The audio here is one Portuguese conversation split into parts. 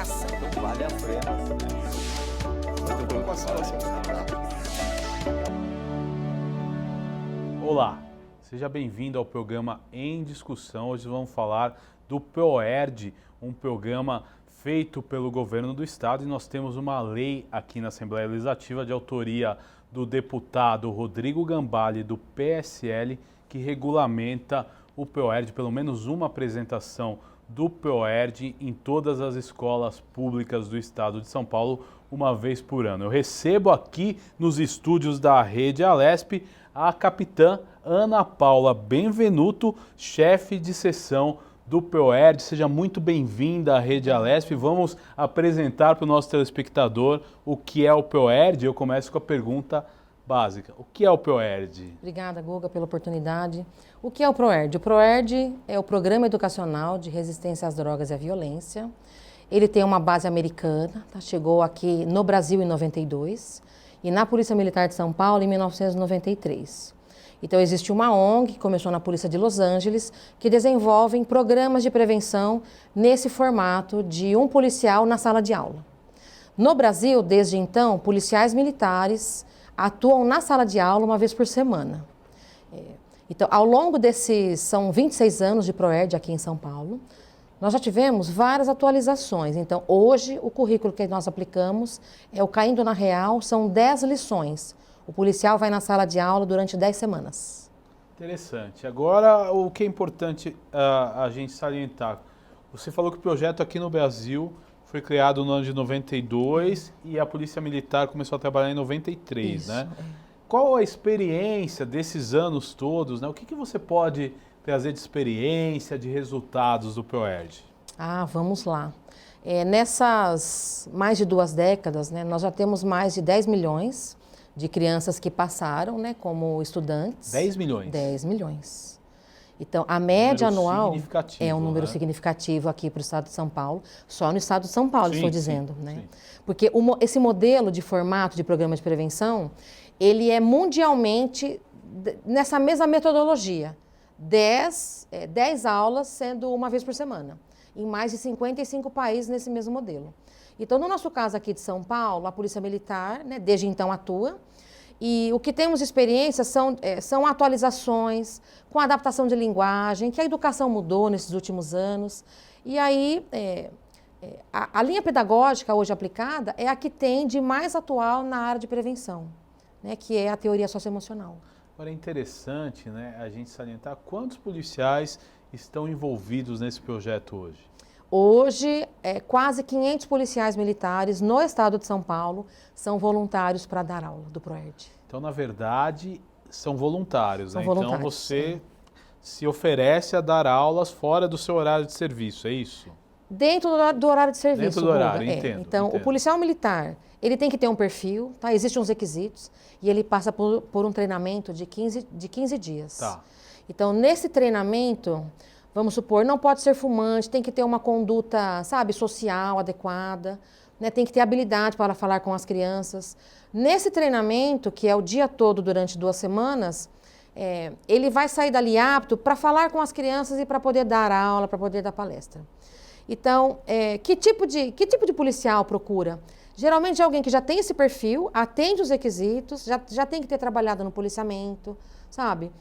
educação. Então vale a pena. Muito preocupação. Olá, seja bem-vindo ao programa Em Discussão. Hoje vamos falar do PROERD, um programa feito pelo governo do estado, e nós temos uma lei aqui na Assembleia Legislativa de autoria do deputado Rodrigo Gambale, do PSL, que regulamenta o PROERD, pelo menos uma apresentação do PROERD em todas as escolas públicas do estado de São Paulo, uma vez por ano. Eu recebo aqui nos estúdios da Rede Alesp a capitã Ana Paula Benvenuto, chefe de seção do PROERD. Seja muito bem-vinda à Rede Alesp. Vamos apresentar para o nosso telespectador o que é o PROERD. Eu começo com a pergunta básica. O que é o PROERD? Obrigada, Guga, pela oportunidade. O que é o PROERD? O PROERD é o Programa Educacional de Resistência às Drogas e à Violência. Ele tem uma base americana, tá? Chegou aqui no Brasil em 92 e na Polícia Militar de São Paulo em 1993. Então existe uma ONG que começou na Polícia de Los Angeles que desenvolve programas de prevenção nesse formato de um policial na sala de aula. No Brasil, desde então, policiais militares atuam na sala de aula uma vez por semana. Então, ao longo desses, são 26 anos de PROERD aqui em São Paulo, nós já tivemos várias atualizações. Então, hoje, o currículo que nós aplicamos é o Caindo na Real, são 10 lições. O policial vai na sala de aula durante 10 semanas. Interessante. Agora, o que é importante a gente salientar? Você falou que o projeto aqui no Brasil foi criado no ano de 92 e a Polícia Militar começou a trabalhar em 93, Isso, né? Qual a experiência desses anos todos, né? O que você pode trazer de experiência, de resultados do PROERD? Vamos lá. Nessas mais de 2 décadas, né, nós já temos mais de 10 milhões de crianças que passaram, né, como estudantes. 10 milhões? 10 milhões. Então, a média anual é um número né? significativo aqui para o estado de São Paulo, só no estado de São Paulo, Sim, estou sim, dizendo, né? sim. Porque esse modelo de formato de programa de prevenção, ele é mundialmente nessa mesma metodologia. 10 aulas sendo uma vez por semana, em mais de 55 países nesse mesmo modelo. Então, no nosso caso aqui de São Paulo, a Polícia Militar, né, desde então atua, e o que temos de experiência são atualizações com adaptação de linguagem, que a educação mudou nesses últimos anos. E aí, a linha pedagógica hoje aplicada é a que tem de mais atual na área de prevenção, né, que é a teoria socioemocional. Agora é interessante, né, a gente salientar quantos policiais estão envolvidos nesse projeto hoje. Hoje, quase 500 policiais militares no estado de São Paulo são voluntários para dar aula do PROERD. Então, na verdade, são voluntários, São né? voluntários, Então, você se oferece a dar aulas fora do seu horário de serviço, é isso? Dentro do horário de serviço. Dentro do horário, Guga, entendo. Então, entendo. o policial militar, ele tem que ter um perfil, tá? Existem uns requisitos, e ele passa por um treinamento de 15 dias. Tá. Então, nesse treinamento, vamos supor, não pode ser fumante, tem que ter uma conduta, sabe, social adequada, né? Tem que ter habilidade para falar com as crianças. Nesse treinamento, que é o dia todo durante 2 semanas, ele vai sair dali apto para falar com as crianças e para poder dar aula, para poder dar palestra. Então, que tipo de policial procura? Geralmente é alguém que já tem esse perfil, atende os requisitos, já tem que ter trabalhado no policiamento, sabe?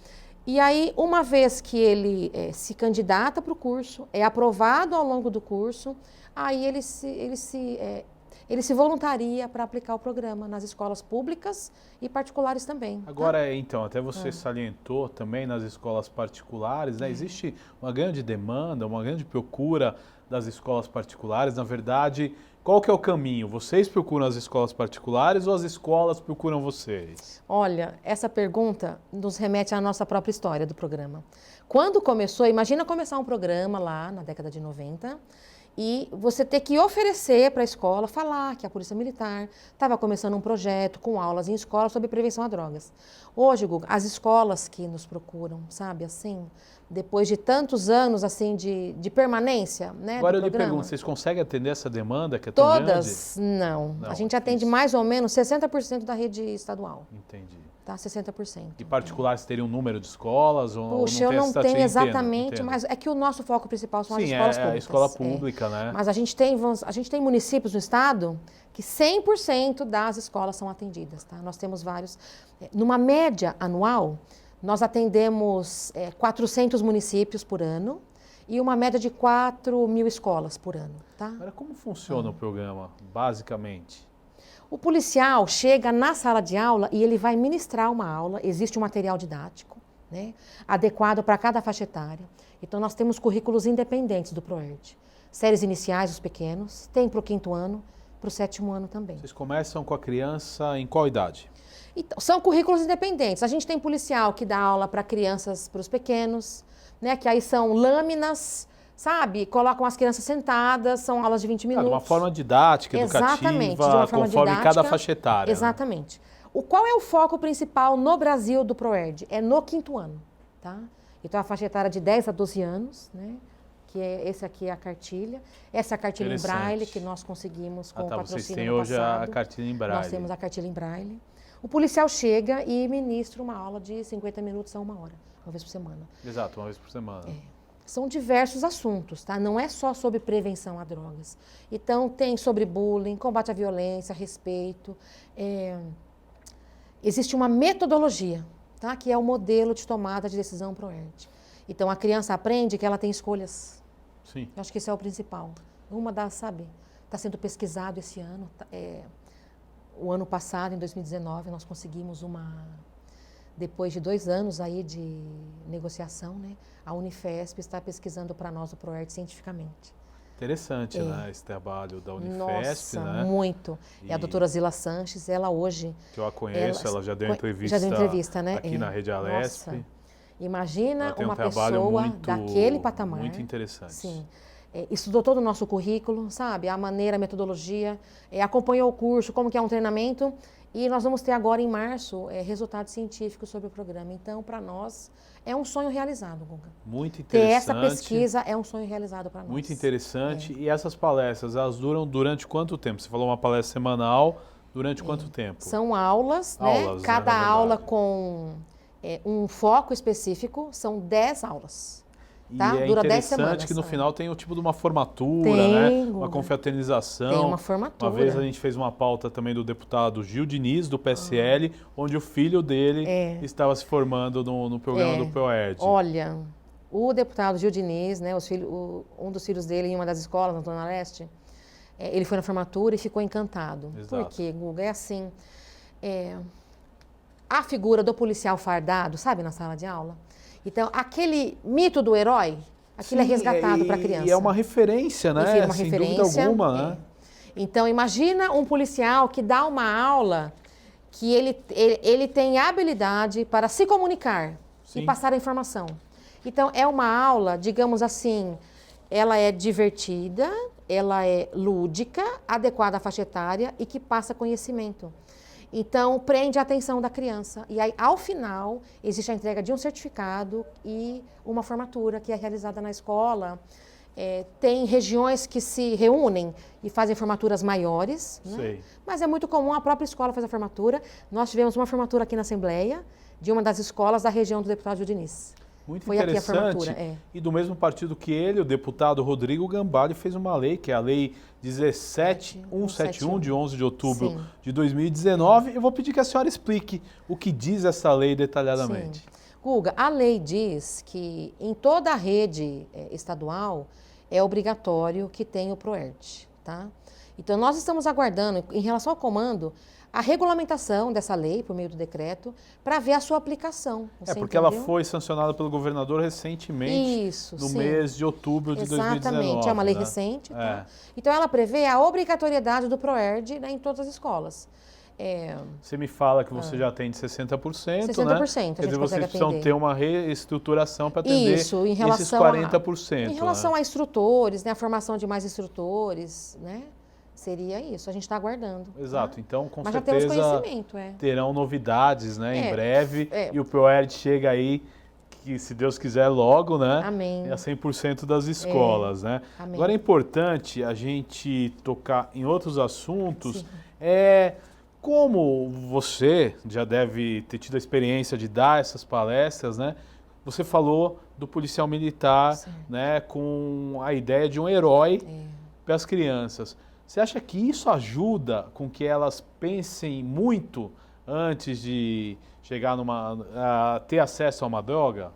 E aí, uma vez que ele se candidata para o curso, é aprovado ao longo do curso, aí ele se voluntaria para aplicar o programa nas escolas públicas e particulares também. Agora, então, até você salientou também nas escolas particulares, né? Existe uma grande demanda, uma grande procura das escolas particulares. Na verdade, qual que é o caminho? Vocês procuram as escolas particulares ou as escolas procuram vocês? Olha, essa pergunta nos remete à nossa própria história do programa. Quando começou, imagina começar um programa lá na década de 90 e você ter que oferecer para a escola, falar que a Polícia Militar estava começando um projeto com aulas em escola sobre prevenção a drogas. Hoje, Guga, as escolas que nos procuram, sabe, assim, depois de tantos anos assim de permanência, né, Agora do eu lhe programa. pergunto, vocês conseguem atender essa demanda que é tão grande? Todas, não. A gente atende mais ou menos 60% da rede estadual. Entendi. tá? 60%. E particulares teriam um número de escolas? Ou Puxa, não eu não tenho exatamente, entendo. mas é que o nosso foco principal são as Sim, escolas é públicas. a escola pública, né? Mas a gente tem municípios no estado que 100% das escolas são atendidas, tá? Nós temos vários. Numa média anual, nós atendemos 400 municípios por ano e uma média de 4.000 escolas por ano, tá? Agora, como funciona o programa, basicamente? O policial chega na sala de aula e ele vai ministrar uma aula, existe um material didático, né, adequado para cada faixa etária. Então, nós temos currículos independentes do ProERD. Séries iniciais, os pequenos, tem para o 5º ano, para o 7º ano também. Vocês começam com a criança em qual idade? Então, são currículos independentes. A gente tem policial que dá aula para crianças, para os pequenos, né, que aí são lâminas, sabe? Colocam as crianças sentadas, são aulas de 20 minutos. De uma forma didática, Exatamente, educativa, de uma forma conforme didática, cada faixa etária. Exatamente. Qual é o foco principal no Brasil do ProERD? É no 5º ano, tá? Então, a faixa etária de 10 a 12 anos, né? Que esse aqui é a cartilha. Essa é a cartilha em braille que nós conseguimos com o patrocínio vocês têm no hoje passado. a cartilha em braille. Nós temos a cartilha em braille. O policial chega e ministra uma aula de 50 minutos a 1 hora, uma vez por semana. Exato, uma vez por semana. São diversos assuntos, tá? Não é só sobre prevenção a drogas. Então, tem sobre bullying, combate à violência, respeito. Existe uma metodologia, tá? Que é o modelo de tomada de decisão ProERD. Então, a criança aprende que ela tem escolhas. Sim. Eu acho que isso é o principal. Uma das, sabe, está sendo pesquisado esse ano. O ano passado, em 2019, nós conseguimos depois de 2 anos aí de negociação, né? A Unifesp está pesquisando para nós o ProERD cientificamente. Interessante, né? Esse trabalho da Unifesp, Nossa, né? muito. E a doutora Zila Sanches, ela hoje... Que eu a conheço, ela já deu entrevista, né? aqui na Rede Alesp. Nossa, imagina tem uma trabalho pessoa muito, daquele patamar. muito interessante. Sim. Estudou todo o nosso currículo, sabe? A maneira, a metodologia, acompanhou o curso, como que é um treinamento. E nós vamos ter agora, em março, resultados científicos sobre o programa. Então, para nós, é um sonho realizado, Guga. Muito interessante. Ter essa pesquisa é um sonho realizado para nós. Muito interessante. E essas palestras, elas duram durante quanto tempo? Você falou uma palestra semanal, durante quanto tempo? São aulas, né? Cada aula com um foco específico, são 10 aulas. Tá? E é Dura 10 interessante semanas. que no final tem o tipo de uma formatura, Tem, né? Guga. Uma confraternização. Tem uma formatura. Uma vez a gente fez uma pauta também do deputado Gil Diniz, do PSL, onde o filho dele estava se formando no programa do ProERD. Olha, o deputado Gil Diniz, né, um dos filhos dele em uma das escolas, na Zona Leste, ele foi na formatura e ficou encantado. Exato. Por quê, Guga? É assim, a figura do policial fardado, sabe, na sala de aula? Então, aquele mito do herói, aquilo é resgatado para a criança. E é uma referência, né? Enfim, uma sem referência, dúvida alguma, né? Então, imagina um policial que dá uma aula que ele tem habilidade para se comunicar e passar a informação. Então, é uma aula, digamos assim, ela é divertida, ela é lúdica, adequada à faixa etária e que passa conhecimento. Então, prende a atenção da criança. E aí, ao final, existe a entrega de um certificado e uma formatura que é realizada na escola. Tem regiões que se reúnem e fazem formaturas maiores, né? Mas é muito comum, a própria escola faz a formatura. Nós tivemos uma formatura aqui na Assembleia de uma das escolas da região do deputado Gil Diniz. Muito Foi interessante. aqui a formatura, E do mesmo partido que ele, o deputado Rodrigo Gambale fez uma lei, que é a Lei 17171, de 11 de outubro de 2019. Eu vou pedir que a senhora explique o que diz essa lei detalhadamente. Sim. Guga, a lei diz que em toda a rede estadual é obrigatório que tenha o ProERD, tá? Então, nós estamos aguardando, em relação ao comando, a regulamentação dessa lei, por meio do decreto, para ver a sua aplicação. Porque ela foi sancionada pelo governador recentemente, no mês de outubro de 2019. Exatamente, é uma lei recente. Tá? Então, ela prevê a obrigatoriedade do ProERD, né, em todas as escolas. Você me fala que você já atende 60%, 60%, né? Quer dizer, vocês precisam ter uma reestruturação para atender esses 40%. Em relação a instrutores, né, a formação de mais instrutores, né? Seria isso, a gente está aguardando. Exato, tá? então com Mas certeza já temos conhecimento, terão novidades, né, em breve. E o ProERD chega aí, que se Deus quiser logo, né? Amém. A 100% das escolas, né? Amém. Agora é importante a gente tocar em outros assuntos, como você já deve ter tido a experiência de dar essas palestras, né? Você falou do policial militar, né, com a ideia de um herói para as crianças. Você acha que isso ajuda com que elas pensem muito antes de chegar a ter acesso a uma droga?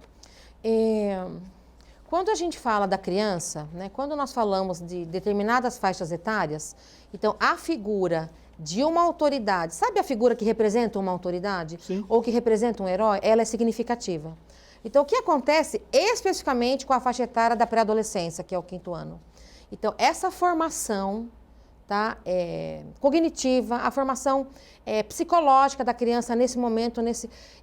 Quando a gente fala da criança, né, quando nós falamos de determinadas faixas etárias, então a figura de uma autoridade, sabe a figura que representa uma autoridade? Sim. Ou que representa um herói? Ela é significativa. Então, o que acontece especificamente com a faixa etária da pré-adolescência, que é o 5º ano? Então, essa formação, tá, cognitiva, a formação psicológica da criança nesse momento,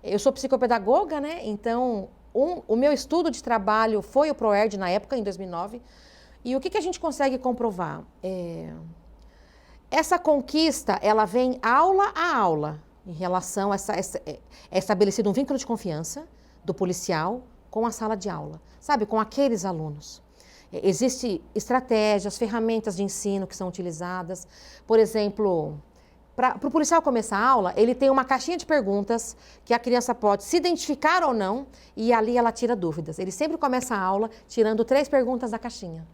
eu sou psicopedagoga, né? Então, o meu estudo de trabalho foi o ProERD na época, em 2009, e o que a gente consegue comprovar? Essa conquista, ela vem aula a aula, em relação a é estabelecido um vínculo de confiança do policial com a sala de aula, sabe, com aqueles alunos. Existem estratégias, ferramentas de ensino que são utilizadas. Por exemplo, para o policial começar a aula, ele tem uma caixinha de perguntas que a criança pode se identificar ou não, e ali ela tira dúvidas. Ele sempre começa a aula tirando 3 perguntas da caixinha.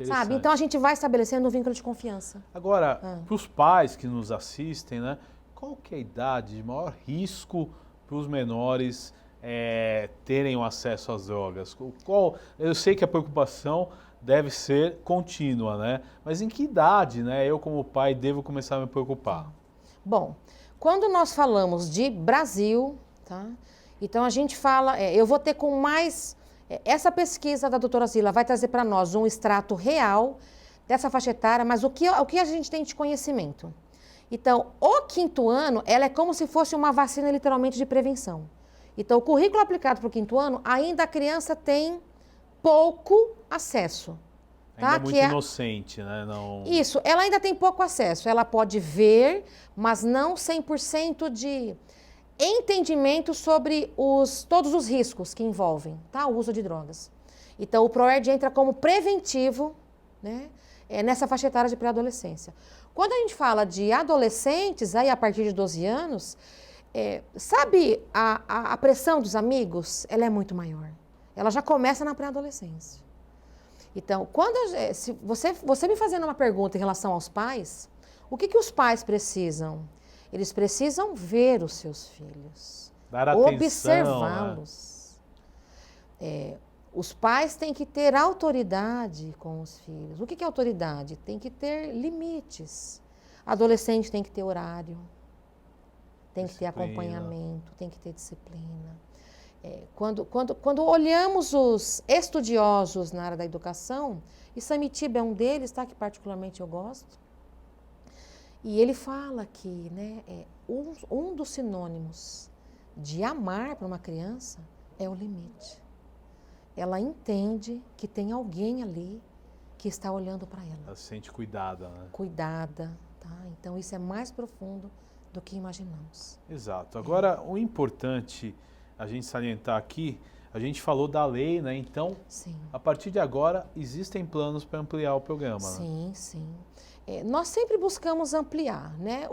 Sabe? Então a gente vai estabelecendo um vínculo de confiança. Agora, para os pais que nos assistem, né, qual que é a idade de maior risco para os menores terem o acesso às drogas? Eu sei que a preocupação deve ser contínua, né? Mas em que idade, né, eu como pai devo começar a me preocupar? Bom, quando nós falamos de Brasil, tá? Então a gente fala, eu vou ter com mais... Essa pesquisa da doutora Zila vai trazer para nós um extrato real dessa faixa etária, mas o que a gente tem de conhecimento? Então, o 5º ano, ela é como se fosse uma vacina literalmente de prevenção. Então, o currículo aplicado para o 5º ano, ainda a criança tem pouco acesso. Tá? Ainda é muito inocente, né? Não... Isso, ela ainda tem pouco acesso. Ela pode ver, mas não 100% de entendimento sobre todos os riscos que envolvem, tá, o uso de drogas. Então, o ProERD entra como preventivo, né, nessa faixa etária de pré-adolescência. Quando a gente fala de adolescentes, aí a partir de 12 anos, sabe a pressão dos amigos? Ela é muito maior. Ela já começa na pré-adolescência. Então, se você me fazendo uma pergunta em relação aos pais, o que os pais precisam? Eles precisam ver os seus filhos, observá-los. Os pais têm que ter autoridade com os filhos. O que é autoridade? Tem que ter limites. Adolescente tem que ter horário, tem que ter acompanhamento, tem que ter disciplina. Quando olhamos os estudiosos na área da educação, e Samitiba é um deles, tá, que particularmente eu gosto, e ele fala que, né, um dos sinônimos de amar para uma criança é o limite. Ela entende que tem alguém ali que está olhando para ela. Ela se sente cuidada, né? Cuidada, tá? Então isso é mais profundo do que imaginamos. Exato. Agora, o importante a gente salientar aqui, a gente falou da lei, né? Então, sim, a partir de agora, existem planos para ampliar o programa, sim, né? Sim. Nós sempre buscamos ampliar, né?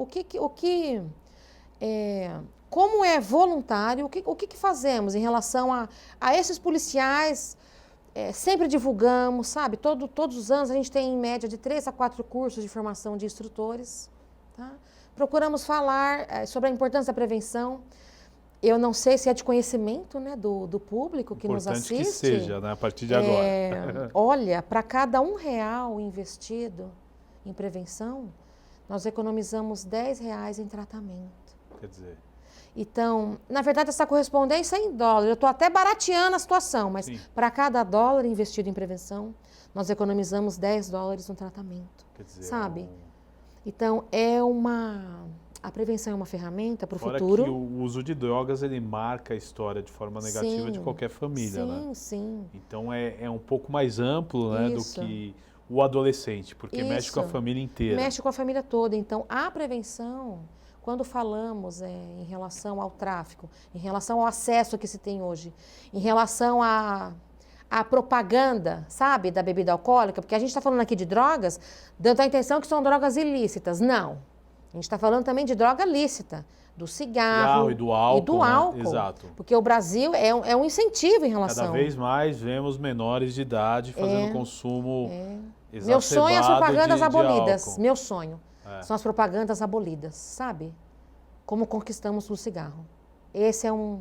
Como é voluntário, o que fazemos em relação a esses policiais? Sempre divulgamos, sabe? Todos os anos a gente tem em média de 3 a 4 cursos de formação de instrutores, tá? Procuramos falar sobre a importância da prevenção. Eu não sei se é de conhecimento, né, do público que nos assiste. Importante que seja, né, a partir de agora. Olha, para cada R$1 investido em prevenção, nós economizamos R$10 em tratamento. Quer dizer... Então, na verdade, essa correspondência é em dólar. Eu estou até barateando a situação, mas para cada dólar investido em prevenção, nós economizamos $10 no tratamento. Quer dizer, sabe? Então, a prevenção é uma ferramenta para o futuro. Fora que o uso de drogas, ele marca a história de forma negativa de qualquer família, né? Sim, sim. Então, é um pouco mais amplo, né, do que o adolescente, porque mexe com a família inteira. Mexe com a família toda. Então, a prevenção... Quando falamos em relação ao tráfico, em relação ao acesso que se tem hoje, em relação à propaganda, sabe, da bebida alcoólica, porque a gente está falando aqui de drogas, dando a intenção que são drogas ilícitas. Não. A gente está falando também de droga lícita, do cigarro e do álcool. álcool. Exato. Porque o Brasil é um incentivo em relação... Cada vez mais vemos menores de idade fazendo consumo exacerbado. Meu sonho é as propagandas de abolidas. álcool. Meu sonho são as propagandas abolidas, sabe? Como conquistamos o cigarro. Esse é um...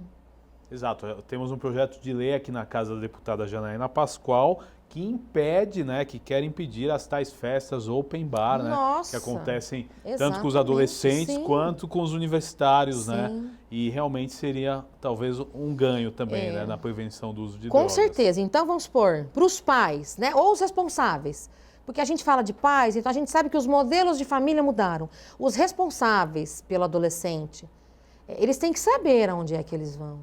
Exato. Temos um projeto de lei aqui na Casa da Deputada Janaína Pascoal que impede, né, que quer impedir as tais festas open bar, né, que acontecem tanto com os adolescentes quanto com os universitários, né, e realmente seria talvez um ganho também, né, na prevenção do uso de drogas. Com certeza. Então vamos supor, para os pais, né, ou os responsáveis, porque a gente fala de pais, então a gente sabe que os modelos de família mudaram. Os responsáveis pelo adolescente, eles têm que saber aonde é que eles vão.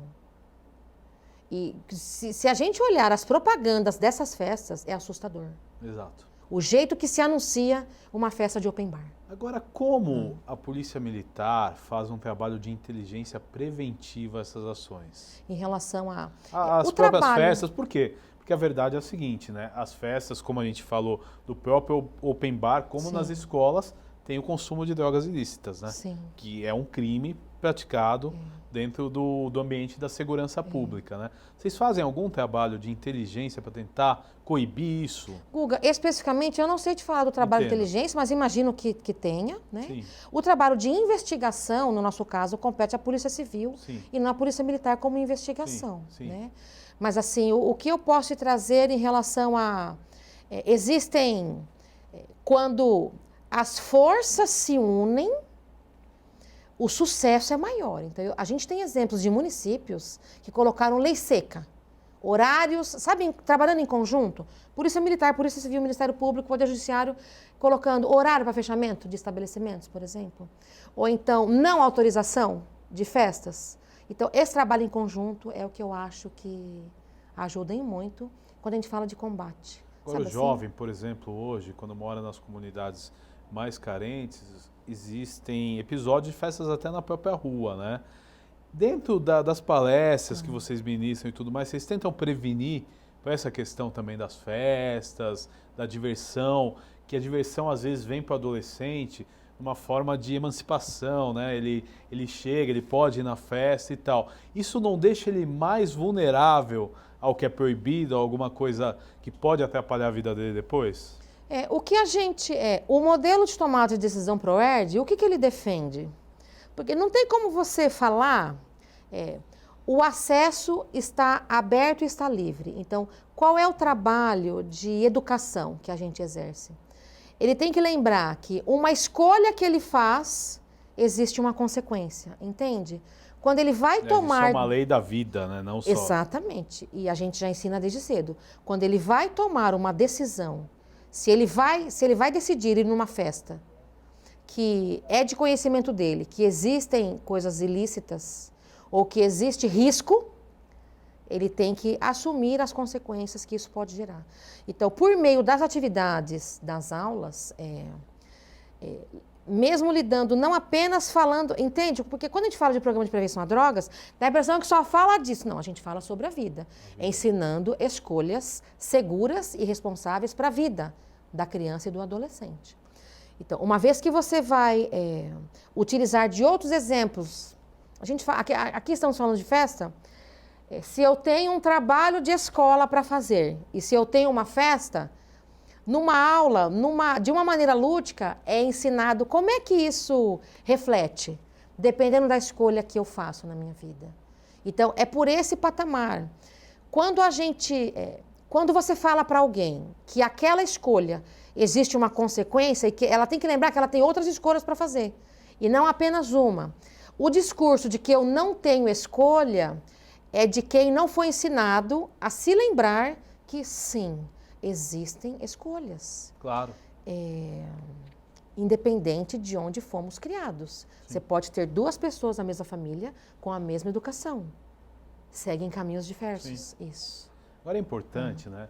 E se a gente olhar as propagandas dessas festas, é assustador. Exato. O jeito que se anuncia uma festa de open bar. Agora, como a Polícia Militar faz um trabalho de inteligência preventiva a essas ações? Em relação às próprias festas, por quê? Porque a verdade é a seguinte, né? As festas, como a gente falou, do próprio open bar, como nas escolas, tem o consumo de drogas ilícitas, né? Sim. Que é um crime praticado dentro do ambiente da segurança pública, né? Vocês fazem algum trabalho de inteligência para tentar coibir isso? Guga, especificamente, eu não sei te falar do trabalho de inteligência, mas imagino que tenha, né? Sim. O trabalho de investigação, no nosso caso, compete à Polícia Civil e não à Polícia Militar como investigação, né? Mas, assim, o que eu posso te trazer em relação a... existem... quando as forças se unem, o sucesso é maior. Então, a gente tem exemplos de municípios que colocaram lei seca, horários, sabe, trabalhando em conjunto, Polícia Militar, Polícia Civil, Ministério Público, Poder Judiciário, colocando horário para fechamento de estabelecimentos, por exemplo. Ou então, não autorização de festas. Então, esse trabalho em conjunto é o que eu acho que ajuda em muito quando a gente fala de combate. Agora, o jovem, por exemplo, hoje, quando mora nas comunidades mais carentes, existem episódios de festas até na própria rua, né? Dentro das palestras que vocês ministram e tudo mais, vocês tentam prevenir para essa questão também das festas, da diversão, que a diversão às vezes vem para o adolescente uma forma de emancipação, né? Ele chega, ele pode ir na festa e tal. Isso não deixa ele mais vulnerável ao que é proibido, a alguma coisa que pode atrapalhar a vida dele depois? O que a gente o modelo de tomada de decisão PROERD, o que ele defende? Porque não tem como você falar, o acesso está aberto e está livre. Então, qual é o trabalho de educação que a gente exerce? Ele tem que lembrar que uma escolha que ele faz, existe uma consequência, entende? Quando ele vai tomar... Isso é uma lei da vida, né? Não só... Exatamente. E a gente já ensina desde cedo. Quando ele vai tomar uma decisão, se ele vai decidir ir numa festa que é de conhecimento dele, que existem coisas ilícitas ou que existe risco, ele tem que assumir as consequências que isso pode gerar. Então, por meio das atividades das aulas, mesmo lidando, não apenas falando, entende? Porque quando a gente fala de programa de prevenção a drogas, dá a impressão que só fala disso. Não, a gente fala sobre a vida, ensinando escolhas seguras e responsáveis para a vida da criança e do adolescente. Então, uma vez que você vai utilizar de outros exemplos, aqui estamos falando de festa, se eu tenho um trabalho de escola para fazer e se eu tenho uma festa, numa aula, de uma maneira lúdica, é ensinado como é que isso reflete, dependendo da escolha que eu faço na minha vida. Então, é por esse patamar. Quando você fala para alguém que aquela escolha existe uma consequência e que ela tem que lembrar que ela tem outras escolhas para fazer, e não apenas uma. O discurso de que eu não tenho escolha é de quem não foi ensinado a se lembrar que sim, existem escolhas. Claro. Independente de onde fomos criados. Sim. Você pode ter duas pessoas na mesma família com a mesma educação. Seguem caminhos diversos. Sim. Isso. Agora é importante, né?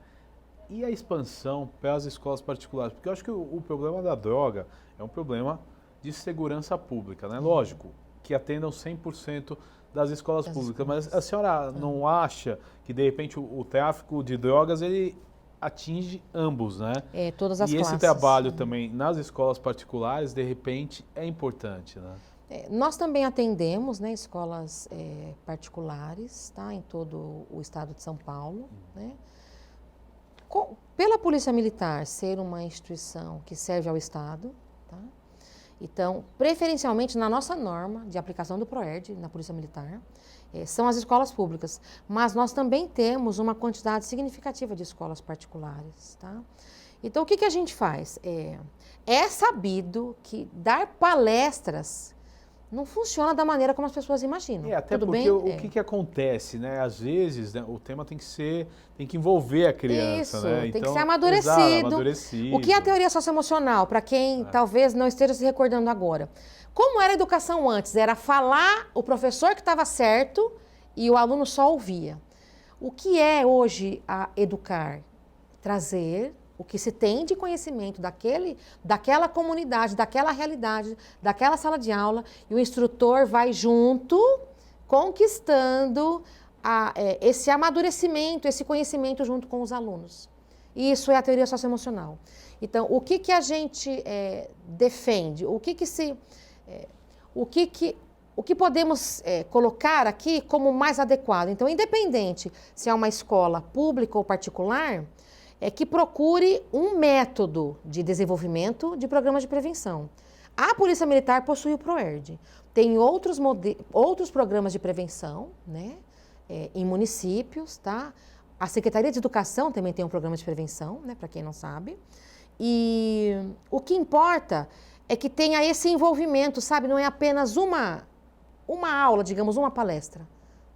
E a expansão para as escolas particulares? Porque eu acho que o problema da droga é um problema de segurança pública, né? Lógico que atendam 100% das escolas públicas, mas a senhora não acha que, de repente, o tráfico de drogas, ele atinge ambos, né? Todas as classes. E esse trabalho também nas escolas particulares, de repente, é importante, né? Nós também atendemos, né, escolas particulares, tá, em todo o estado de São Paulo, né? Pela Polícia Militar ser uma instituição que serve ao Estado, tá? Então, preferencialmente na nossa norma de aplicação do PROERD, na Polícia Militar, são as escolas públicas, mas nós também temos uma quantidade significativa de escolas particulares, tá? Então, o que a gente faz? É sabido que dar palestras não funciona da maneira como as pessoas imaginam. Até Tudo porque bem? o que acontece, né? Às vezes, né, o tema tem que envolver a criança, Isso, né? tem Então, que ser amadurecido. exato, amadurecido. O que é a teoria socioemocional, para quem talvez não esteja se recordando agora? Como era a educação antes? Era falar o professor que estava certo e o aluno só ouvia. O que é hoje a educar? Trazer o que se tem de conhecimento daquela comunidade, daquela realidade, daquela sala de aula, e o instrutor vai junto, conquistando esse amadurecimento, esse conhecimento junto com os alunos. E isso é a teoria socioemocional. Então, o que a gente defende? O que podemos colocar aqui como mais adequado? Então, independente se é uma escola pública ou particular, que procure um método de desenvolvimento de programas de prevenção. A Polícia Militar possui o PROERD. Tem outros programas de prevenção, né, em municípios, tá? A Secretaria de Educação também tem um programa de prevenção, né, para quem não sabe. E o que importa é que tenha esse envolvimento, sabe? Não é apenas uma aula, digamos, uma palestra.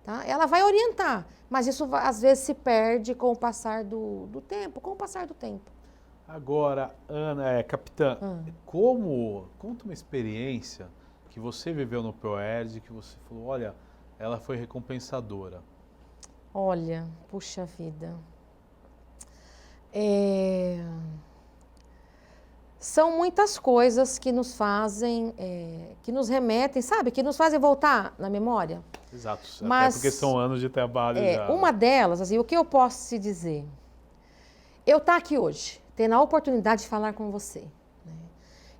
Tá? Ela vai orientar, mas isso às vezes se perde com o passar do tempo, Agora, Ana, capitã, conta uma experiência que você viveu no PROERD, que você falou, olha, ela foi recompensadora. Olha, puxa vida. São muitas coisas que nos fazem, que nos remetem, sabe? Que nos fazem voltar na memória. Exato, mas, até porque são anos de trabalho já. Uma delas, assim, o que eu posso te dizer? Eu estou aqui hoje, tendo a oportunidade de falar com você. Né?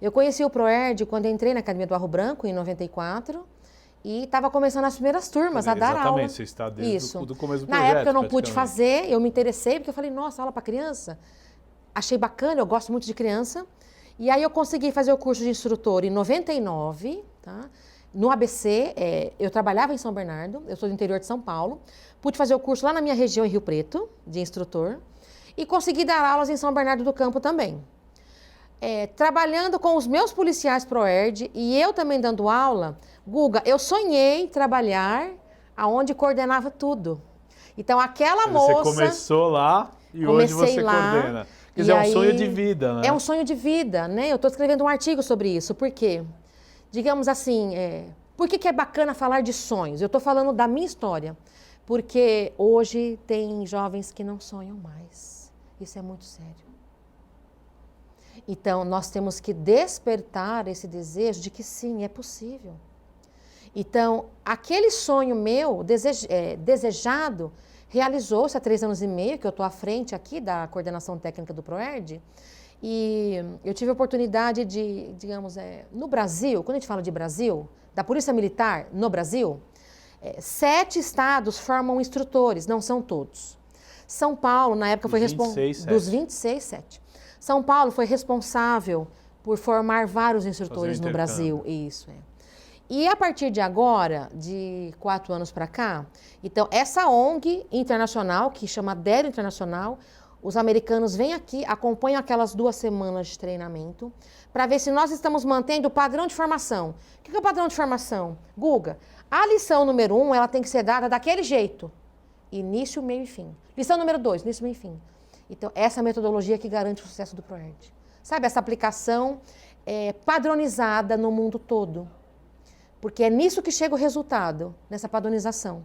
Eu conheci o PROERD quando entrei na Academia do Barro Branco, em 94, e estava começando as primeiras turmas a dar aula. Exatamente, você está desde o começo do projeto. Na época eu não pude fazer, eu me interessei, porque eu falei, nossa, aula para criança. Achei bacana, eu gosto muito de criança. E aí eu consegui fazer o curso de instrutor em 99, tá? No ABC, eu trabalhava em São Bernardo, eu sou do interior de São Paulo, pude fazer o curso lá na minha região, em Rio Preto, de instrutor, e consegui dar aulas em São Bernardo do Campo também. Trabalhando com os meus policiais PROERD e eu também dando aula, Guga, eu sonhei trabalhar aonde coordenava tudo. Então aquela moça... Você começou lá e hoje você coordena. Quer dizer, é um sonho de vida, né? É um sonho de vida, né? Eu estou escrevendo um artigo sobre isso. Por quê? Digamos assim, por que é bacana falar de sonhos? Eu estou falando da minha história. Porque hoje tem jovens que não sonham mais. Isso é muito sério. Então, nós temos que despertar esse desejo de que sim, é possível. Então, aquele sonho meu, desejado, realizou-se há 3 anos e meio, que eu estou à frente aqui da coordenação técnica do PROERD, e eu tive a oportunidade de, digamos, no Brasil, quando a gente fala de Brasil, da Polícia Militar no Brasil, 7 estados formam instrutores, não são todos. São Paulo, na época, foi responsável... Dos 26, 7. São Paulo foi responsável por formar vários instrutores no Brasil. Isso, E a partir de agora, de 4 anos para cá, então essa ONG internacional, que chama DERO Internacional, os americanos vêm aqui, acompanham aquelas 2 semanas de treinamento, para ver se nós estamos mantendo o padrão de formação. O que é o padrão de formação? Guga, a lição número 1, ela tem que ser dada daquele jeito. Início, meio e fim. Lição número 2, início, meio e fim. Então, essa é a metodologia que garante o sucesso do PROERD. Sabe, essa aplicação padronizada no mundo todo. Porque é nisso que chega o resultado, nessa padronização.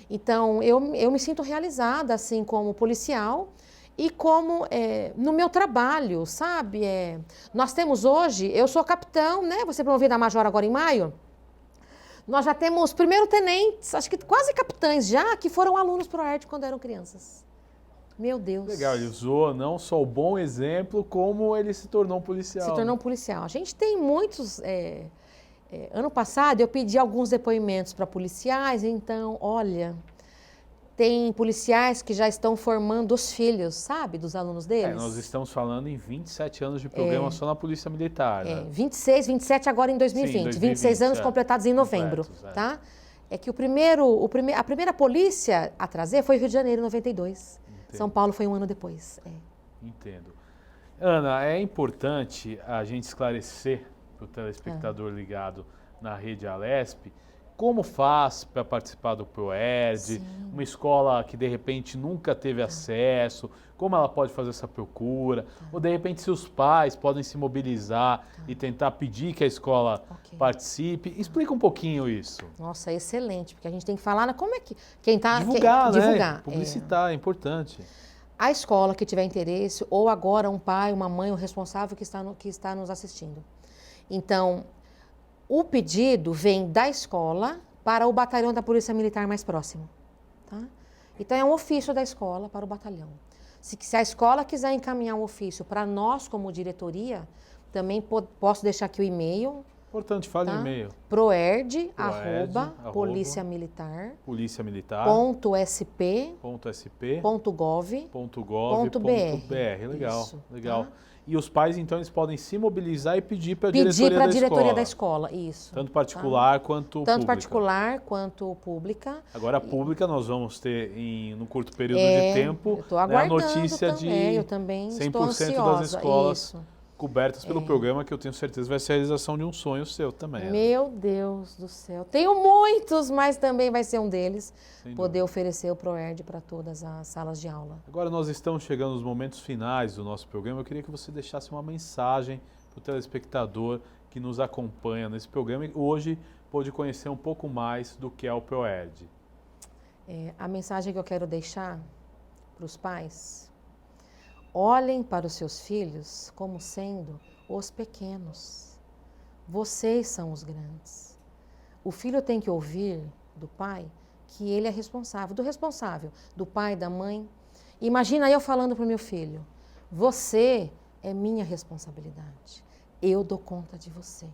Então, eu me sinto realizada, assim, como policial e como no meu trabalho, sabe? Nós temos hoje, eu sou capitão, né? Vou ser promovida a major agora em maio. Nós já temos primeiro-tenentes, acho que quase capitães já, que foram alunos PROERD quando eram crianças. Meu Deus. Legal, ele usou não só o bom exemplo, como ele se tornou um policial. Se tornou um policial. A gente tem muitos... ano passado eu pedi alguns depoimentos para policiais, então, olha... Tem policiais que já estão formando os filhos, sabe, dos alunos deles. Nós estamos falando em 27 anos de programa só na Polícia Militar, né? 26, 27 agora em 2020. Sim, 2020, 26 anos completados em novembro, completos, tá? É que a primeira polícia a trazer foi Rio de Janeiro, em 92. Entendo. São Paulo foi um ano depois. Entendo. Ana, é importante a gente esclarecer para o telespectador ligado na rede Alesp como faz para participar do ProERD, uma escola que de repente nunca teve acesso, como ela pode fazer essa procura, ou de repente se os pais podem se mobilizar e tentar pedir que a escola participe. Explica um pouquinho isso. Nossa, excelente, porque a gente tem que falar como é que quem está divulgar, né? Divulgar. Publicitar, é importante. A escola que tiver interesse, ou agora um pai, uma mãe, o responsável que está nos assistindo. Então, o pedido vem da escola para o batalhão da Polícia Militar mais próximo. Tá? Então, é um ofício da escola para o batalhão. Se a escola quiser encaminhar um ofício para nós, como diretoria, também posso deixar aqui o e-mail. Importante, fale o e-mail. proerd@policiamilitar. policiamilitar.sp.gov.br. Legal, Isso, legal. tá? E os pais, então, eles podem se mobilizar e pedir para a diretoria da escola, isso. Tanto particular quanto pública. Tanto particular quanto pública. Agora, a pública, nós vamos ter, num curto período de tempo, a notícia de 100% das escolas cobertas pelo programa, que eu tenho certeza vai ser a realização de um sonho seu também. Meu Deus do céu. Tenho muitos, mas também vai ser um deles, poder oferecer o ProERD para todas as salas de aula. Agora nós estamos chegando nos momentos finais do nosso programa. Eu queria que você deixasse uma mensagem para o telespectador que nos acompanha nesse programa e hoje pôde conhecer um pouco mais do que é o ProERD. A mensagem que eu quero deixar para os pais: olhem para os seus filhos como sendo os pequenos. Vocês são os grandes. O filho tem que ouvir do pai que ele é responsável, do pai, da mãe. Imagina eu falando para o meu filho: você é minha responsabilidade. Eu dou conta de você.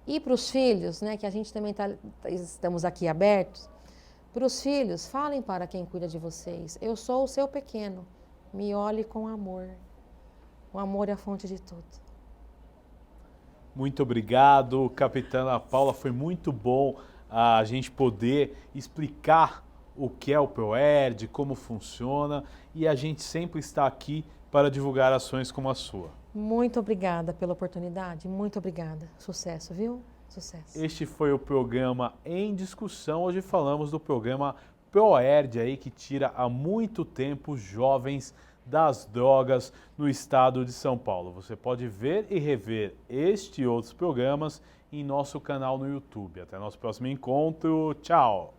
E para os filhos, né, que a gente também estamos aqui abertos, para os filhos, falem para quem cuida de vocês: eu sou o seu pequeno. Me olhe com amor. O amor é a fonte de tudo. Muito obrigado, Capitana Paula. Foi muito bom a gente poder explicar o que é o ProERD, como funciona, e a gente sempre está aqui para divulgar ações como a sua. Muito obrigada pela oportunidade. Muito obrigada. Sucesso, viu? Sucesso. Este foi o programa Em Discussão. Hoje falamos do programa ProERD aí, que tira há muito tempo jovens das drogas no estado de São Paulo. Você pode ver e rever este e outros programas em nosso canal no YouTube. Até nosso próximo encontro. Tchau!